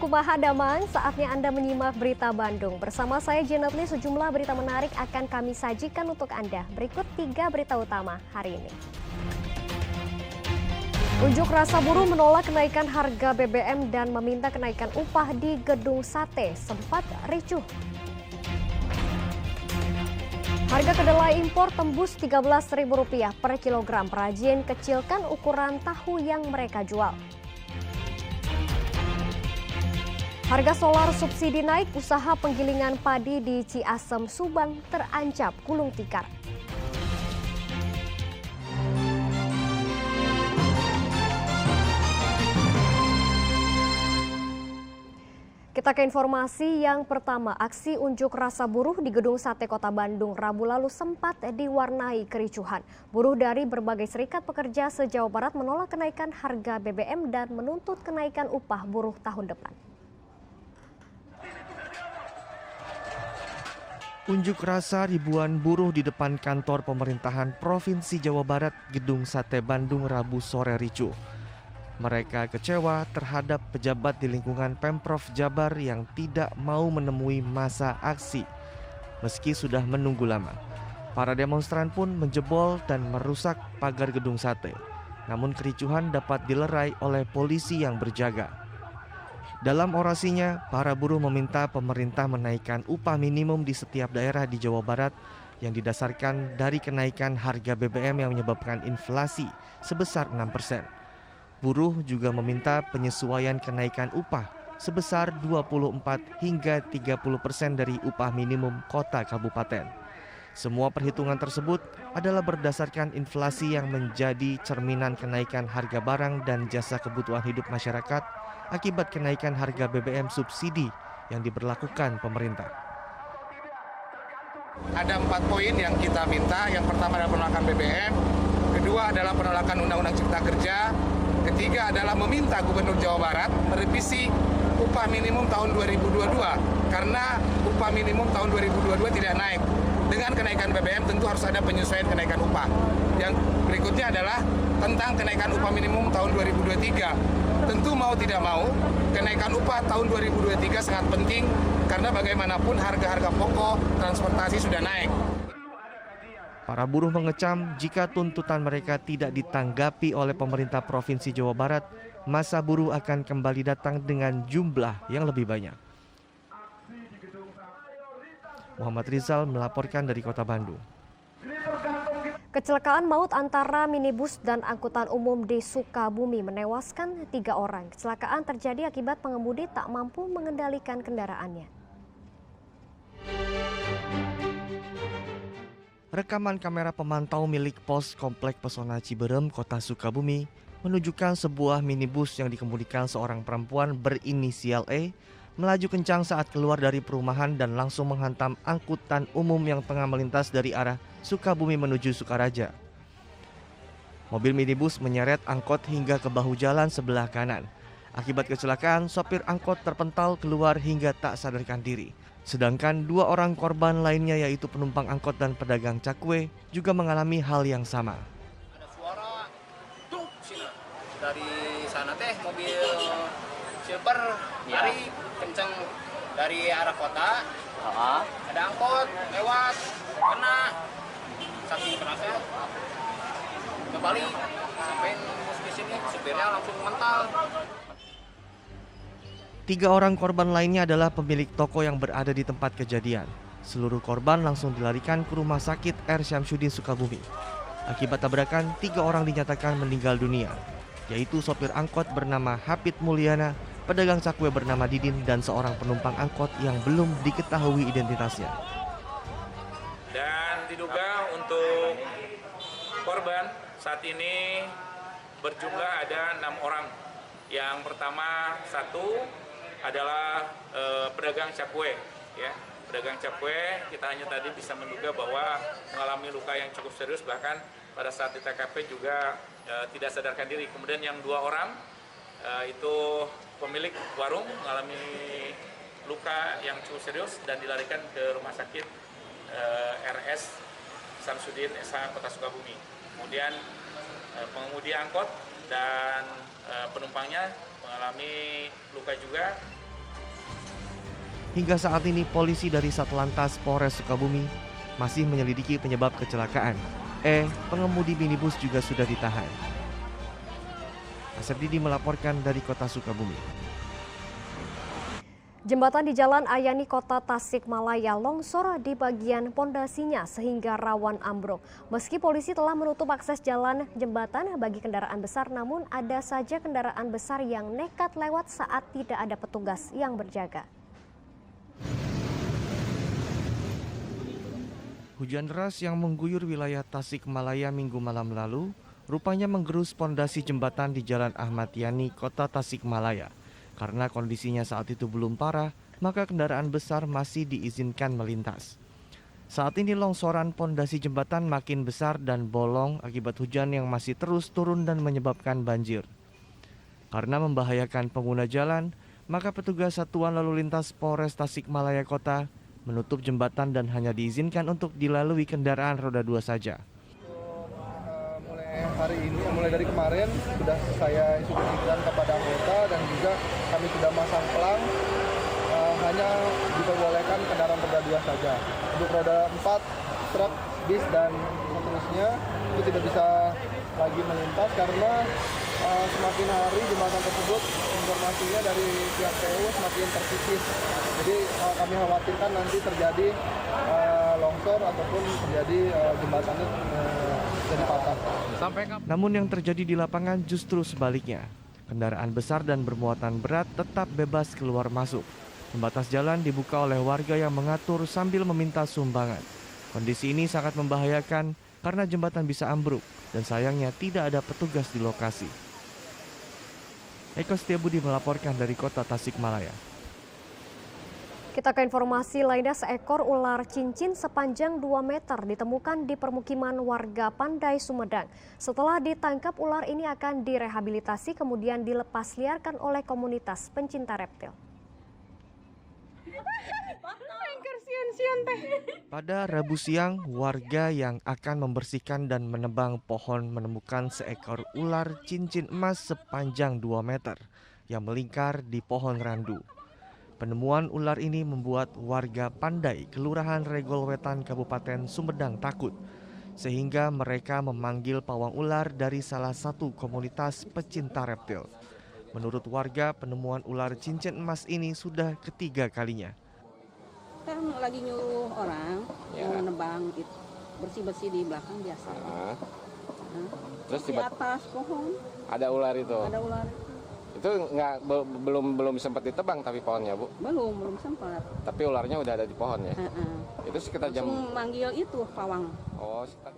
Subah Hadaman, saatnya Anda menyimak berita Bandung. Bersama saya Jenetli, sejumlah berita menarik akan kami sajikan untuk Anda. Berikut 3 berita utama hari ini. Unjuk rasa buruh menolak kenaikan harga BBM dan meminta kenaikan upah di Gedung Sate sempat ricuh. Harga kedelai impor tembus Rp13.000 per kilogram. Perajin kecilkan ukuran tahu yang mereka jual. Harga solar subsidi naik, usaha penggilingan padi di Ciasem, Subang terancam gulung tikar. Kita ke informasi yang pertama, aksi unjuk rasa buruh di Gedung Sate Kota Bandung Rabu lalu sempat diwarnai kericuhan. Buruh dari berbagai serikat pekerja se-Jawa Barat menolak kenaikan harga BBM dan menuntut kenaikan upah buruh tahun depan. Unjuk rasa ribuan buruh di depan kantor pemerintahan Provinsi Jawa Barat, Gedung Sate Bandung Rabu sore ricuh. Mereka kecewa terhadap pejabat di lingkungan Pemprov Jabar yang tidak mau menemui masa aksi. Meski sudah menunggu lama, para demonstran pun menjebol dan merusak pagar gedung sate. Namun kericuhan dapat dilerai oleh polisi yang berjaga. Dalam orasinya, para buruh meminta pemerintah menaikkan upah minimum di setiap daerah di Jawa Barat yang didasarkan dari kenaikan harga BBM yang menyebabkan inflasi sebesar 6%. Buruh juga meminta penyesuaian kenaikan upah sebesar 24 hingga 30% dari upah minimum kota kabupaten. Semua perhitungan tersebut adalah berdasarkan inflasi yang menjadi cerminan kenaikan harga barang dan jasa kebutuhan hidup masyarakat akibat kenaikan harga BBM subsidi yang diberlakukan pemerintah. Ada 4 poin yang kita minta. Yang pertama adalah penolakan BBM, kedua adalah penolakan Undang-Undang Cipta Kerja, ketiga adalah meminta Gubernur Jawa Barat merevisi upah minimum tahun 2022 karena upah minimum tahun 2022 tidak naik. Dengan kenaikan BBM tentu harus ada penyesuaian kenaikan upah. Yang berikutnya adalah tentang kenaikan upah minimum tahun 2023. Tentu mau tidak mau, kenaikan upah tahun 2023 sangat penting karena bagaimanapun harga-harga pokok transportasi sudah naik. Para buruh mengecam jika tuntutan mereka tidak ditanggapi oleh pemerintah Provinsi Jawa Barat, masa buruh akan kembali datang dengan jumlah yang lebih banyak. Muhammad Rizal melaporkan dari Kota Bandung. Kecelakaan maut antara minibus dan angkutan umum di Sukabumi menewaskan 3 orang. Kecelakaan terjadi akibat pengemudi tak mampu mengendalikan kendaraannya. Rekaman kamera pemantau milik Pos Komplek Pesona Ciberem, Kota Sukabumi, menunjukkan sebuah minibus yang dikemudikan seorang perempuan berinisial E melaju kencang saat keluar dari perumahan dan langsung menghantam angkutan umum yang tengah melintas dari arah Sukabumi menuju Sukaraja. Mobil minibus menyeret angkot hingga ke bahu jalan sebelah kanan. Akibat kecelakaan, sopir angkot terpental keluar hingga tak sadarkan diri. Sedangkan 2 orang korban lainnya yaitu penumpang angkot dan pedagang cakwe juga mengalami hal yang sama. Ada suara tuk sini dari sana teh mobil silver lari kenceng dari arah kota. Ada angkot lewat kena saking kerasnya kembali sampai bus di sini supirnya langsung mental. 3 orang korban lainnya adalah pemilik toko yang berada di tempat kejadian. Seluruh korban langsung dilarikan ke Rumah Sakit R. Syamsuddin Sukabumi. Akibat tabrakan, 3 orang dinyatakan meninggal dunia, yaitu sopir angkot bernama Hapit Mulyana, pedagang cakwe bernama Didin, dan seorang penumpang angkot yang belum diketahui identitasnya. Dan diduga untuk korban saat ini berjumlah ada 6 orang. Yang pertama satu adalah pedagang cakwe, ya. Pedagang cakwe kita hanya tadi bisa menduga bahwa mengalami luka yang cukup serius, bahkan pada saat di TKP juga tidak sadarkan diri. Kemudian yang 2 orang itu pemilik warung mengalami luka yang cukup serius dan dilarikan ke Rumah Sakit RS Samsudin SH Kota Sukabumi. Kemudian pengemudi angkot dan penumpangnya mengalami luka juga Hingga saat ini polisi dari Satlantas Polres Sukabumi masih menyelidiki penyebab kecelakaan. Pengemudi minibus juga sudah ditahan. Asep Didi melaporkan dari Kota Sukabumi. Jembatan di Jalan Ayani Kota Tasikmalaya longsor di bagian pondasinya sehingga rawan ambruk. Meski polisi telah menutup akses jalan jembatan bagi kendaraan besar, namun ada saja kendaraan besar yang nekat lewat saat tidak ada petugas yang berjaga. Hujan deras yang mengguyur wilayah Tasikmalaya Minggu malam lalu rupanya menggerus pondasi jembatan di Jalan Ahmad Yani, Kota Tasikmalaya. Karena kondisinya saat itu belum parah, maka kendaraan besar masih diizinkan melintas. Saat ini longsoran pondasi jembatan makin besar dan bolong akibat hujan yang masih terus turun dan menyebabkan banjir. Karena membahayakan pengguna jalan, maka petugas Satuan Lalu Lintas Polres Tasikmalaya Kota menutup jembatan dan hanya diizinkan untuk dilalui kendaraan roda 2 saja. Mulai dari kemarin sudah saya instruksikan kepada anggota dan juga kami sudah masang pelang, hanya diperbolehkan kendaraan roda 2 saja. Untuk roda 4, truk, bis dan seterusnya itu tidak bisa lagi melintas karena semakin hari jembatan tersebut informasinya dari pihak PU semakin terkikis. Jadi kami khawatirkan nanti terjadi longsor ataupun terjadi jembatannya jadi patah. Namun yang terjadi di lapangan justru sebaliknya. Kendaraan besar dan bermuatan berat tetap bebas keluar masuk. Pembatas jalan dibuka oleh warga yang mengatur sambil meminta sumbangan. Kondisi ini sangat membahayakan karena jembatan bisa ambruk dan sayangnya tidak ada petugas di lokasi. Eko Setiabudi melaporkan dari Kota Tasikmalaya. Kita ke informasi lainnya, seekor ular cincin sepanjang 2 meter ditemukan di permukiman warga Pandai, Sumedang. Setelah ditangkap, ular ini akan direhabilitasi kemudian dilepas liarkan oleh komunitas pencinta reptil. Pada Rabu siang, warga yang akan membersihkan dan menebang pohon menemukan seekor ular cincin emas sepanjang 2 meter yang melingkar di pohon randu. Penemuan ular ini membuat warga Pandai, Kelurahan Regol Wetan, Kabupaten Sumedang takut, sehingga mereka memanggil pawang ular dari salah satu komunitas pecinta reptil. Menurut warga, penemuan ular cincin emas ini sudah ketiga kalinya. Kan lagi nyuruh orang mau nebang bersih-bersih di belakang biasa. Terus di atas pohon ada ular itu. ada ular. Itu belum sempat ditebang tapi pohonnya, Bu. Belum sempat. Tapi ularnya udah ada di pohon ya. Itu sekitar jam. Langsung manggil itu pawang. Oh, sekitar.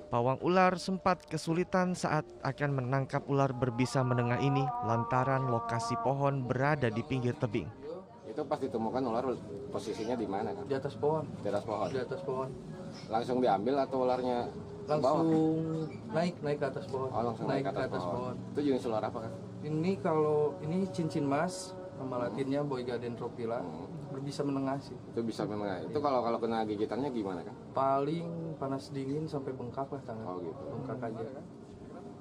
Pawang ular sempat kesulitan saat akan menangkap ular berbisa menengah ini lantaran lokasi pohon berada di pinggir tebing. Itu pas ditemukan ular posisinya di mana kan? Di atas pohon. Di atas pohon. Di atas pohon. Langsung diambil atau ularnya langsung naik ke atas pohon. Oh, langsung naik ke atas pohon. Itu jenis ular apa kan? Ini kalau ini cincin mas, nama latinnya Boygadendrophylla, berbisa menengah sih. Itu bisa menengah. Itu kalau kena gigitannya gimana kan? Paling panas dingin sampai bengkak lah tangan. Oh gitu. Bengkak aja kan.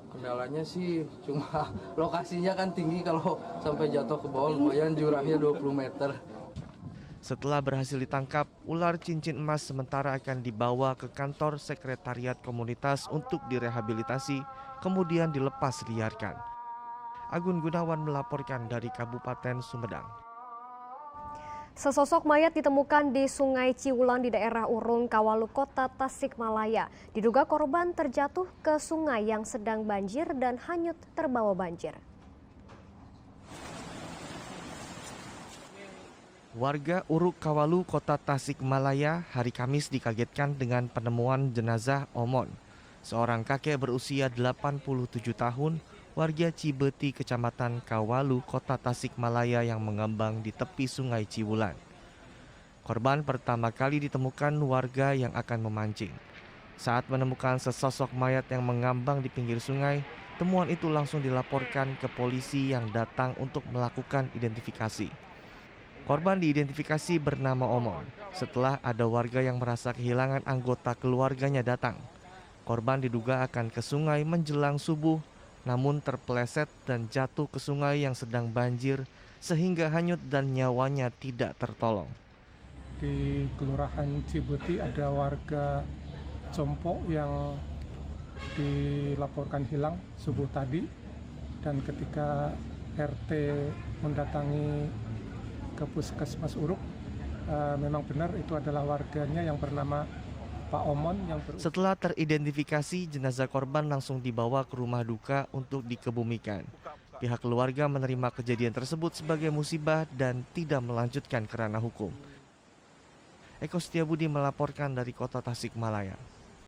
Kendalanya sih cuma lokasinya kan tinggi, kalau sampai jatuh ke bawah lumayan jurangnya 20 meter. Setelah berhasil ditangkap, ular cincin emas sementara akan dibawa ke kantor sekretariat komunitas untuk direhabilitasi, kemudian dilepas liarkan. Agun Gunawan melaporkan dari Kabupaten Sumedang. Sesosok mayat ditemukan di Sungai Ciwulan di daerah Urung, Kawalu, Kota Tasikmalaya. Diduga korban terjatuh ke sungai yang sedang banjir dan hanyut terbawa banjir. Warga Uruk Kawalu, Kota Tasikmalaya hari Kamis dikagetkan dengan penemuan jenazah Omon, seorang kakek berusia 87 tahun, warga Cibeti, Kecamatan Kawalu, Kota Tasikmalaya yang mengambang di tepi Sungai Ciwulan. Korban pertama kali ditemukan warga yang akan memancing. Saat menemukan sesosok mayat yang mengambang di pinggir sungai, temuan itu langsung dilaporkan ke polisi yang datang untuk melakukan identifikasi. Korban diidentifikasi bernama Omon setelah ada warga yang merasa kehilangan anggota keluarganya datang. Korban diduga akan ke sungai menjelang subuh, namun terpeleset dan jatuh ke sungai yang sedang banjir sehingga hanyut dan nyawanya tidak tertolong. Di Kelurahan Cibuti ada warga Compo yang dilaporkan hilang subuh tadi, dan ketika RT mendatangi ke Puskesmas Uruk, memang benar itu adalah warganya yang bernama Pak Omon. Setelah teridentifikasi, jenazah korban langsung dibawa ke rumah duka untuk dikebumikan. Pihak keluarga menerima kejadian tersebut sebagai musibah dan tidak melanjutkan ke ranah hukum. Eko Setiabudi melaporkan dari Kota Tasikmalaya.